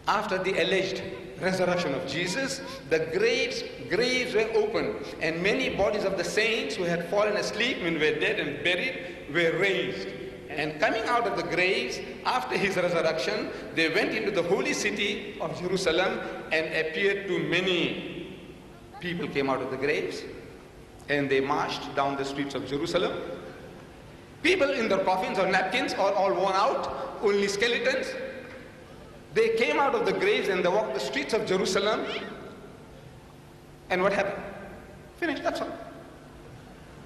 After the alleged resurrection of Jesus, the graves were opened, and many bodies of the saints who had fallen asleep and were dead and buried were raised. And coming out of the graves after his resurrection, they went into the holy city of Jerusalem and appeared to many. People came out of the graves and they marched down the streets of Jerusalem. People in their coffins or napkins or all worn out, only skeletons. They came out of the graves and they walked the streets of Jerusalem. And what happened? Finished, that's all.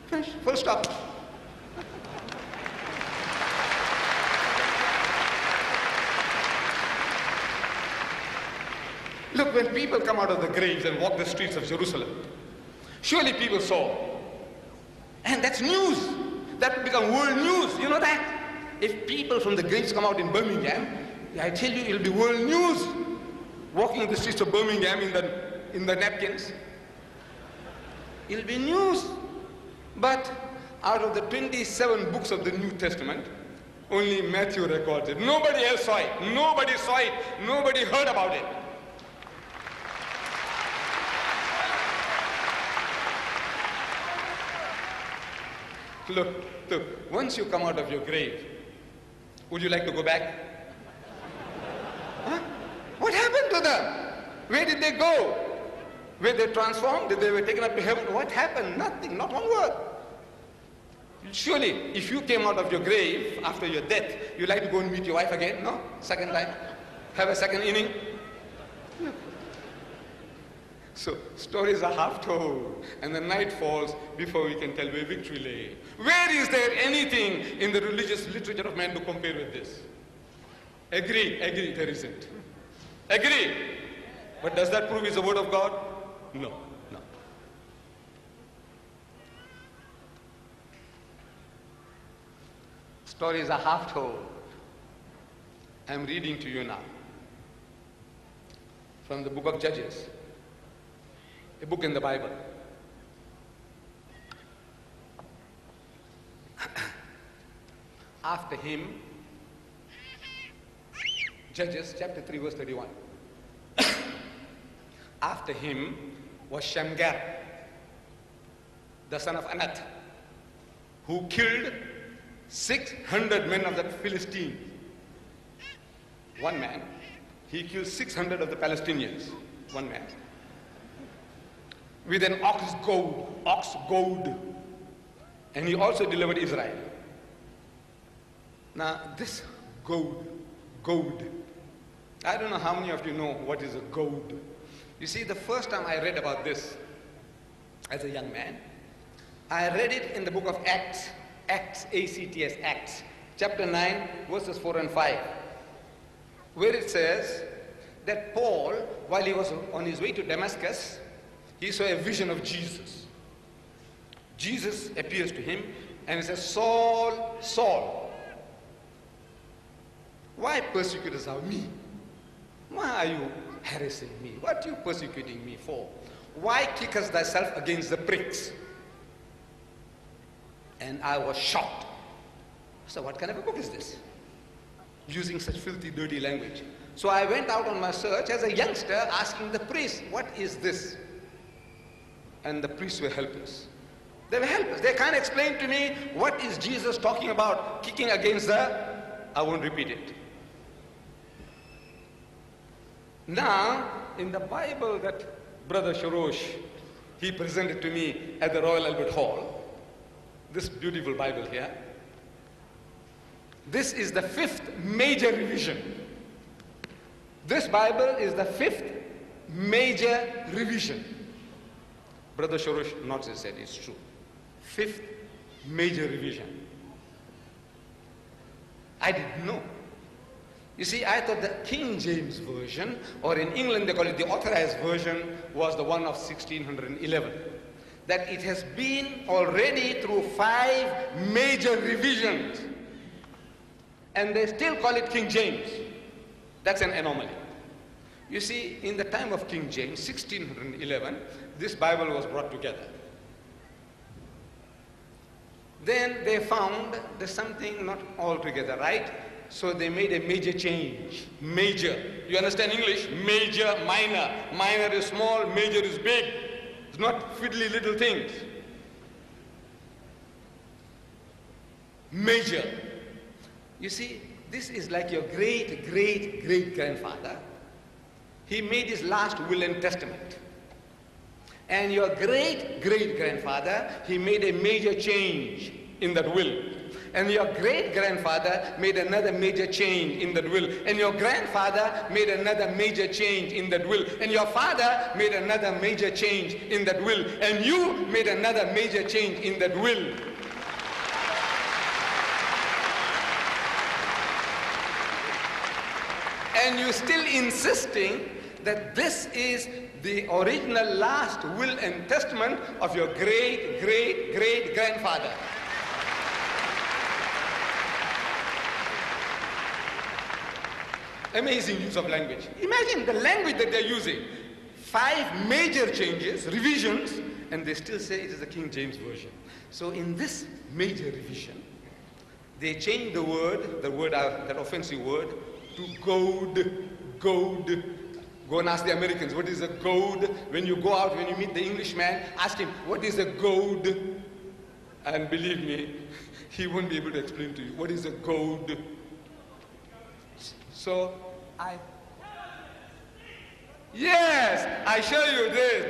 Finished, full stop. Look, when people come out of the graves and walk the streets of Jerusalem, surely people saw. And that's news. That will become world news. You know that? If people from the graves come out in Birmingham, I tell you, it'll be world news. Walking the streets of Birmingham in the napkins. It'll be news. But out of the 27 books of the New Testament, only Matthew records it. Nobody else saw it. Nobody saw it. Nobody heard about it. Look, once you come out of your grave, would you like to go back? Huh? What happened to them? Where did they go? Were they transformed? Did they were taken up to heaven? What happened? Nothing, not one word. Surely, if you came out of your grave after your death, you'd like to go and meet your wife again, no? Second time? Have a second inning? No. So, stories are half told, and the night falls before we can tell where victory lay. Where is there anything in the religious literature of man to compare with this? Agree, there isn't. Agree. But does that prove it's the word of God? No. Stories are half told. I'm reading to you now from the book of Judges, a book in the Bible. After him, Judges chapter 3 verse 31. After him was Shamgar, the son of Anath, who killed 600 men of the Philistines. One man, he killed 600 of the Palestinians. One man. With an ox goad. And he also delivered Israel. Now this goad. I don't know how many of you know what is a goad. You see, the first time I read about this as a young man, I read it in the book of Acts, A-C-T-S, Acts, chapter 9, verses 4 and 5, where it says that Paul, while he was on his way to Damascus, he saw a vision of Jesus. Jesus appears to him and he says, Saul, Saul, why persecutest thou me? Why are you harassing me? What are you persecuting me for? Why kickest thyself against the pricks? And I was shocked. So what kind of a book is this? Using such filthy, dirty language. So I went out on my search as a youngster asking the priest, what is this? And the priests were helpless. They were helpless. They can't explain to me what is Jesus talking about, kicking against the... I won't repeat it. Now, in the Bible that Brother Shorrosh, he presented to me at the Royal Albert Hall, this beautiful Bible here, this is the 5th major revision. This Bible is the 5th major revision. Brother Shorrosh nods his head, it's true. 5th major revision. I didn't know. You see, I thought the King James Version, or in England they call it the Authorized Version, was the one of 1611. That it has been already through 5 major revisions. And they still call it King James. That's an anomaly. You see, in the time of King James, 1611, this Bible was brought together. Then they found there's something not altogether right, so they made a major change. Major. You understand English? Major, minor. Minor is small, major is big. It's not fiddly little things. Major. You see, this is like your great-great-great-grandfather. He made his last will and testament. And your great-great-grandfather, he made a major change in that will. And your great-grandfather made another major change in that will. And your grandfather made another major change in that will. And your father made another major change in that will. And you made another major change in that will. And you're still insisting that this is the original last will and testament of your great-great-great-grandfather. Amazing use of language. Imagine the language that they're using. 5 major changes, revisions, and they still say it is the King James Version. So in this major revision, they changed the word, that offensive word, to goad. Go and ask the Americans, what is a goad? When you go out, when you meet the Englishman, ask him, what is a goad? And believe me, he won't be able to explain to you, what is a goad? So, yes, I show you this.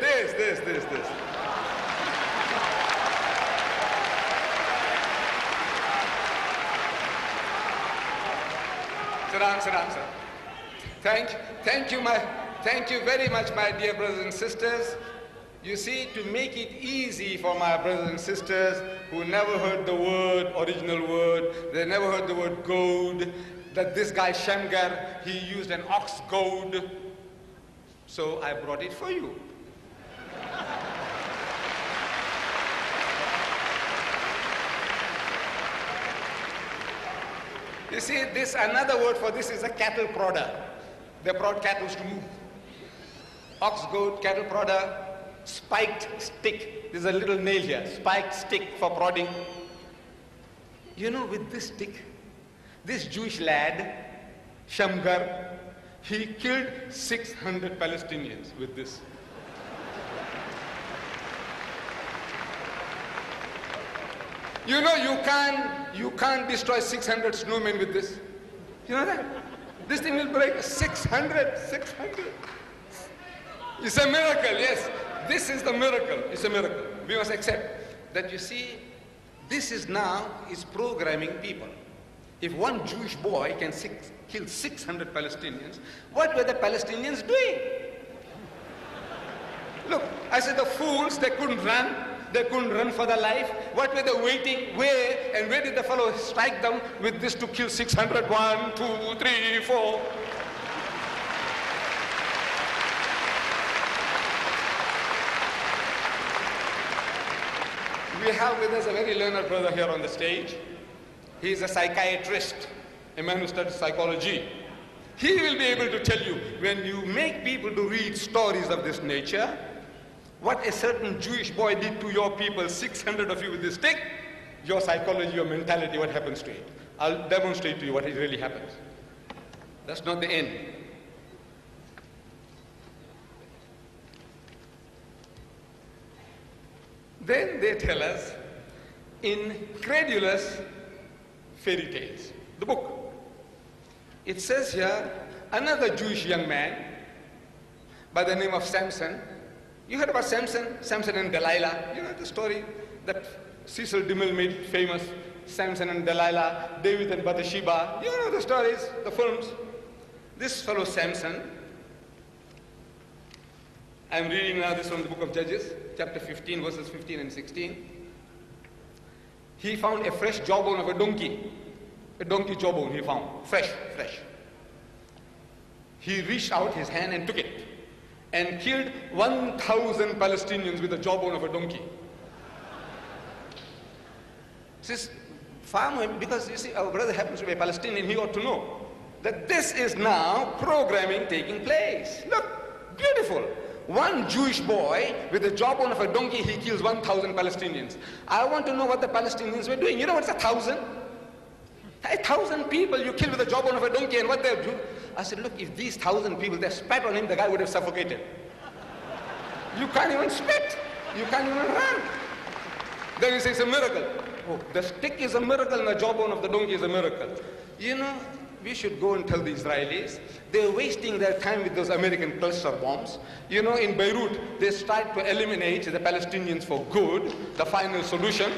Sit down, sir. Thank you very much, my dear brothers and sisters. You see, to make it easy for my brothers and sisters who never heard the word, original word, they never heard the word goad, that this guy Shamgar, he used an ox goad. So I brought it for you. You see, this another word for this is a cattle prodder. They brought cattle to move. Ox, goad, cattle prodder, spiked stick. There's a little nail here. Spiked stick for prodding. You know, with this stick, this Jewish lad, Shamgar, he killed 600 Palestinians with this. You know, you can't destroy 600 snowmen with this. You know that? This thing will break 600. It's a miracle, yes. This is the miracle. It's a miracle. We must accept that, you see, this is programming people. If one Jewish boy can kill 600 Palestinians, what were the Palestinians doing? Look, I said the fools, they couldn't run. They couldn't run for their life. What were they waiting? Where? And where did the fellow strike them with this to kill 600? 1, 2, 3, 4. We have with us a very learned brother here on the stage. He is a psychiatrist, a man who studies psychology. He will be able to tell you, when you make people to read stories of this nature, what a certain Jewish boy did to your people, 600 of you with this stick, your psychology, your mentality, what happens to it. I'll demonstrate to you what really happens. That's not the end. Then they tell us incredulous fairy tales. The book. It says here, another Jewish young man by the name of Samson. You heard about Samson and Delilah. You know the story that Cecil DeMille made famous, Samson and Delilah, David and Bathsheba. You know the stories, the films. This fellow Samson, I'm reading now this from the book of Judges, chapter 15, verses 15 and 16. He found a fresh jawbone of a donkey jawbone he found, fresh. He reached out his hand and took it and killed 1,000 Palestinians with the jawbone of a donkey. This is far more, because you see, our brother happens to be a Palestinian, he ought to know that this is now programming taking place. Look, beautiful. One Jewish boy with the jawbone of a donkey, he kills 1,000 Palestinians. I want to know what the Palestinians were doing. You know what's 1,000? 1,000 people you kill with the jawbone of a donkey, and what they'll do? I said, look, if these 1,000 people, they spat on him, the guy would have suffocated. You can't even spit. You can't even run. Then he says, it's a miracle. Oh, the stick is a miracle and the jawbone of the donkey is a miracle. You know, we should go and tell the Israelis, they're wasting their time with those American cluster bombs. You know, in Beirut, they tried to eliminate the Palestinians for good, the final solution.